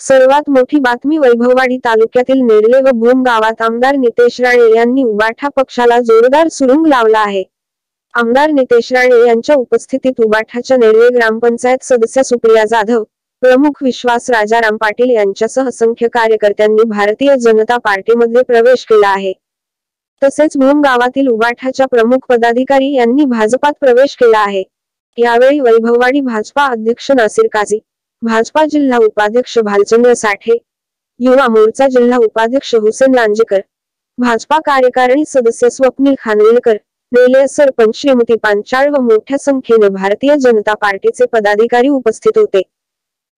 सर्वात मोठी बातमी वैभववाडी तालुक्यातील नेरले व भूम गावात आमदार नितेश राणे यांनी उबाठा पक्षाला जोरदार सुरुंग लावला आहे। आमदार नितेश राणे यांच्या उपस्थितीत उबाठाच्या नेरले ग्रामपंचायत सदस्य सुप्रिया जाधव, प्रमुख विश्वास राजाराम पाटील यांच्यासह असंख्य कार्यकर्त्यांनी भारतीय जनता पार्टीमध्ये प्रवेश केला आहे। तसेच भूम गावातील उबाठाच्या प्रमुख पदाधिकारी यांनी भाजपात प्रवेश केला आहे। यावेळी वैभववाडी भाजपा अध्यक्ष नासिर काझी, भाजपा जिल्हा उपाध्यक्ष भालचंद्र साठे, युवा मोर्चा जिल्हा उपाध्यक्ष हुसेन लांजेकर, भाजपा कार्यकारिणी सदस्य स्वप्नील खानविलकर, नेरले सरपंच श्रीमती पांचाळ व मोठ्या संख्येने भारतीय जनता पार्टीचे पदाधिकारी उपस्थित होते।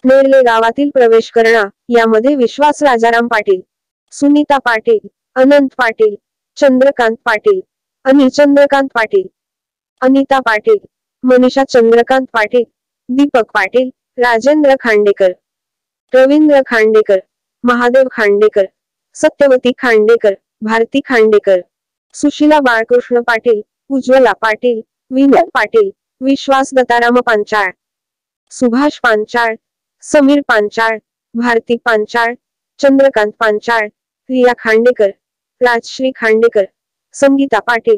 नेरले गावातील प्रवेश करना यामध्ये विश्वास राजाराम पाटील, सुनीता पाटील, अनंत पाटील, चंद्रकांत पाटील, अनिल चंद्रकांत पाटील, अनिता पाटील, मनीषा चंद्रकांत पाटील, दीपक पाटील, राजेंद्र खांडेकर, रवींद्र खांडेकर, महादेव खांडेकर, सत्यवती खांडेकर, भारती खांडेकर, सुशीला बाळकृष्ण पाटील, उज्ज्वला पाटील, विनोद पाटील, विश्वास दत्ताराम पांचाळ, सुभाष पांचाळ, समीर पांचाळ, भारती पांचाळ, चंद्रकांत पांचाळ, रिया खांडेकर, राजश्री खांडेकर, संगीता पाटील,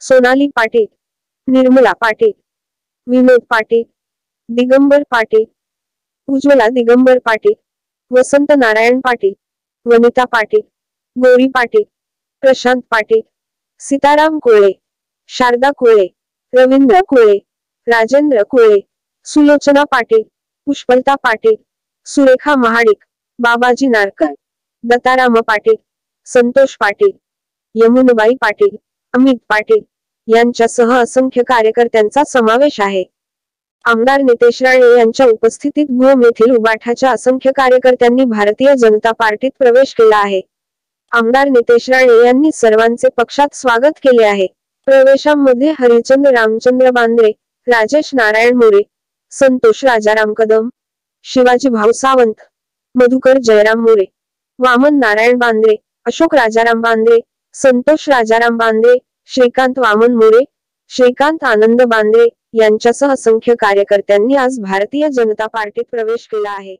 सोनाली पाटील, निर्मला पाटील, विनोद पाटील, दिगंबर पाटील, उज्ज्वला दिगंबर पाटील, वसंत नारायण पाटील, वनिता पाटील, गौरी पाटील, प्रशांत पाटील, सीताराम कोळे, शारदा कोळे, रवींद्र कोळे, राजेंद्र कोळे, सुलोचना पाटील, पुष्पलता पाटील, सुरेखा महाडिक, बाबाजी नारकर, दत्ताराम पाटील, संतोष पाटील, यमुनाबाई पाटील, अमित पाटील यांच्यासह असंख्य कार्यकर्त्यांचा समावेश आहे। आमदार नितेश राणे यांच्या उपस्थितीत भूम येथील उबाठाच्या असंख्य कार्यकर्त्यांनी भारतीय जनता पार्टीत प्रवेश केला आहे। आमदार नितेश राणे यांनी सर्वांचे पक्षात स्वागत केले आहे। प्रवेशांमध्ये हरिचंद्र रामचंद्र बांद्रे, राजेश नारायण मोरे, संतोष राजाराम कदम, शिवाजी भाऊ सावंत, मधुकर जयराम मोरे, वामन नारायण बांद्रे, अशोक राजाराम बांद्रे, संतोष राजाराम बांद्रे, श्रीकांत वामन मोरे, श्रीकांत आनंद बांद्रे यांच्यासह असंख्य कार्यकर्त्यांनी आज भारतीय जनता पार्टीत प्रवेश केला आहे।